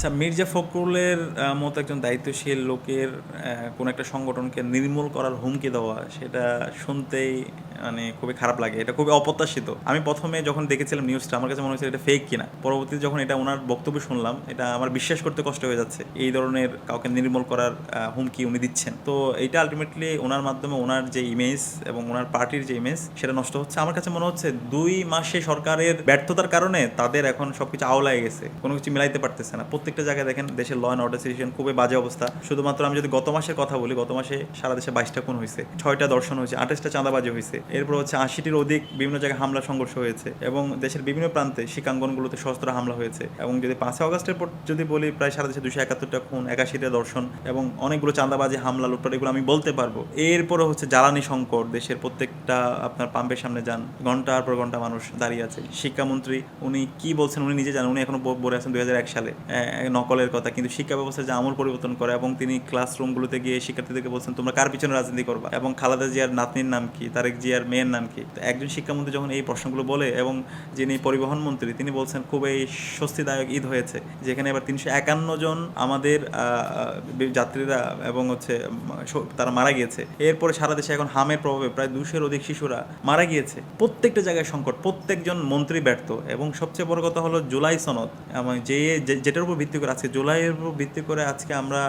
আচ্ছা, মির্জা ফখরুলের মতো একজন দায়িত্বশীল লোকের কোনো একটা সংগঠনকে নির্মূল করার হুমকি দেওয়া, সেটা শুনতেই মানে খুবই খারাপ লাগে। এটা খুবই অপ্রত্যাশিত। আমি প্রথমে যখন দেখেছিলাম নিউজটা, আমার কাছে মনে হচ্ছিল এটা ফেক কিনা। পরবর্তীতে যখন এটা ওনার বক্তব্য শুনলাম, এটা আমার বিশ্বাস করতে কষ্ট হয়ে যাচ্ছে এই ধরনের কাউকে নির্মূল করার হুমকি উনি দিচ্ছেন। তো এইটা আলটিমেটলি ওনার মাধ্যমে ওনার যে ইমেজ এবং ওনার পার্টির যে ইমেজ, সেটা নষ্ট হচ্ছে। আমার কাছে মনে হচ্ছে 2 মাসে সরকারের ব্যর্থতার কারণে তাদের এখন সবকিছু আওলায় গেছে, কোনো কিছু মিলাইতে পারতেছে না। প্রত্যেকটা জায়গায় দেখেন দেশের ল অ্যান্ড অর্ডার সিচুয়েশন খুবই বাজে অবস্থা। শুধুমাত্র আমি যদি গত মাসের কথা বলি, গত মাসে সারা দেশে 22টা খুন হয়েছে, 6টা ধর্ষণ হয়েছে, 28টা চাঁদাবাজি হয়েছে, এরপর হচ্ছে 80টির অধিক বিভিন্ন জায়গায় হামলা সংঘর্ষ হয়েছে, এবং দেশের বিভিন্ন প্রান্তে শিক্ষাঙ্গনগুলোতে সশস্ত্র হামলা হয়েছে। এবং যদি 5ই আগস্টের পর যদি বলি, প্রায় সারা দেশে 271টা খুন, 81টা ধর্ষণ এবং অনেকগুলো চাঁদাবাজি, হামলা, লুটপাট, এগুলো আমি বলতে পারবো। এরপরে হচ্ছে জ্বালানি সংকট, দেশের প্রত্যেকটা আপনার পাম্পের সামনে যান, ঘন্টার পর ঘন্টা মানুষ দাঁড়িয়ে আছে। শিক্ষামন্ত্রী উনি কি বলছেন উনি নিজে জানেন। উনি এখনো বলে আছেন 2001 সালে নকলের কথা, কিন্তু শিক্ষা ব্যবস্থার যে আমূল পরিবর্তন করে, এবং তিনি ক্লাসরুমগুলোতে গিয়ে শিক্ষার্থীদেরকে বলছেন তোমরা কার পিছনে রাজনীতি করবা, এবং খালেদা জিয়ার নাতনির নাম কি, তারেক জিয়ার মেয়ের নাম কি। তো একজন শিক্ষামন্ত্রী যখন এই প্রশ্নগুলো বলে, এবং যিনি পরিবহন মন্ত্রী তিনি বলছেন খুবই স্বস্তিদায়ক ঈদ হয়েছে, যেখানে এবার 351 জন আমাদের যাত্রীরা এবং হচ্ছে তারা মারা গিয়েছে। এরপরে সারা দেশে এখন হামের প্রভাবে প্রায় 200-এর অধিক শিশুরা মারা গিয়েছে। প্রত্যেকটা জায়গায় সংকট, প্রত্যেকজন মন্ত্রী ব্যর্থ। এবং সবচেয়ে বড় কথা হলো জুলাই সনদ, যেটার উপর ভিত্তি করে আজকে, জুলাইয়ের উপর ভিত্তি করে আজকে আমরা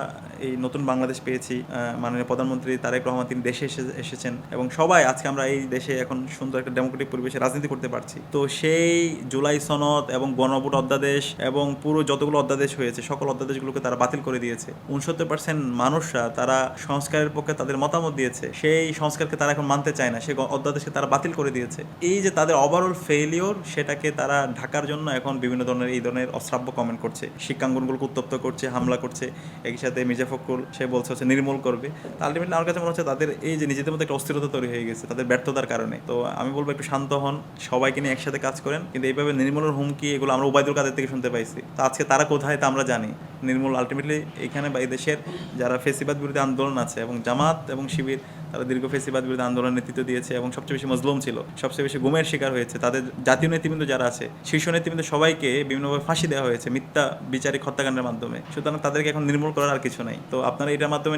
এই নতুন বাংলাদেশ পেয়েছি। মাননীয় প্রধানমন্ত্রী তারেক রহমান তিনি দেশে এসেছেন, এবং সবাই আজকে আমরা এই দেশে এখন সুন্দর একটা ডেমোক্রেটিক পরিবেশে রাজনীতি করতে পারছি। তো সেই জুলাই সনদ এবং গণভোট অধ্যাদেশ এবং পুরো যতগুলো অধ্যাদেশ হয়েছে, সকল অধ্যাদেশগুলোকে তারা বাতিল করে দিয়েছে। 69% মানুষরা তারা সংস্কারের পক্ষে তাদের মতামত দিয়েছে, সেই সংস্কারকে তারা এখন মানতে চায় না, সেই অধ্যাদেশকে তারা বাতিল করে দিয়েছে। এই যে তাদের ওভারঅল ফেলিওর, সেটাকে তারা ঢাকার জন্য এখন বিভিন্ন ধরনের এই ধরনের অশ্রাব্য কমেন্ট করছে, শিক্ষাঙ্গনগুলোকে উত্তপ্ত করছে, হামলা করছে। একই সাথে মির্জা ফখরুল সে বলছে হচ্ছে নির্মূল করবে। তো আলটিমেটলি আমার কাছে মনে হচ্ছে তাদের এই যে নিজেদের মধ্যে একটা অস্থিরতা তৈরি হয়ে গেছে তাদের ব্যর্থতার কারণে। তো আমি বলবো একটু শান্ত হন, সবাইকে নিয়ে একসাথে কাজ করেন। কিন্তু এইভাবে নির্মূলের হুমকি, এগুলো আমরা ওবায়দুল কাদের থেকে শুনতে পাইছি। তো আজকে তারা কোথায় তা আমরা জানি। নির্মূল আলটিমেটলি এখানে বা এই দেশের যারা ফেসিবাদ বিরোধী আন্দোলন আছে, এবং জামাত এবং শিবির, তারা দীর্ঘ ফেসিবাদ বিরোধী আন্দোলনের নেতৃত্ব দিয়েছে, এবং সবচেয়ে বেশি মজলুম ছিল, সবচেয়ে বেশি গুমের শিকার হয়েছে। তাদের জাতীয় নেতৃবৃন্দ যারা আছে, শীর্ষ নেতৃবৃন্দ, সবাইকে বিভিন্নভাবে ফাঁসি দেওয়া হয়েছে মিথ্যা বিচারিক হত্যাকাণ্ডের মাধ্যমে। সুতরাং তাদেরকে এখন নির্মূল করার আর কিছু নাই। তো আপনারা এটার মাধ্যমে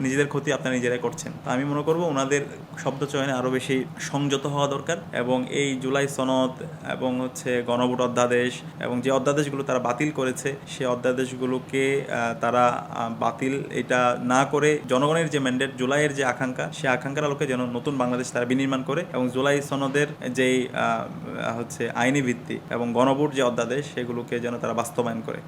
নিজেদের ক্ষতি আপনারা নিজেরাই করছেন। তো আমি মনে করবো ওনাদের শব্দ চয়নে আরও বেশি সংযত হওয়া দরকার, এবং এই জুলাই সনদ এবং হচ্ছে গণভোট অধ্যাদেশ এবং যে অধ্যাদেশগুলো তারা বাতিল করেছে, সেই অধ্যাদেশগুলোকে তারা বাতিল এটা না করে জনগণের যে ম্যান্ডেট, জুলাইয়ের যে আকাঙ্ক্ষা, সেই আকাঙ্ক্ষার আলোকে যেন নতুন বাংলাদেশ তারা বিনির্মাণ করে, এবং জুলাই সনদের যেই হচ্ছে আইনি ভিত্তি এবং গণভোট যে অধ্যাদেশ, সেগুলোকে যেন তারা বাস্তবায়ন করে।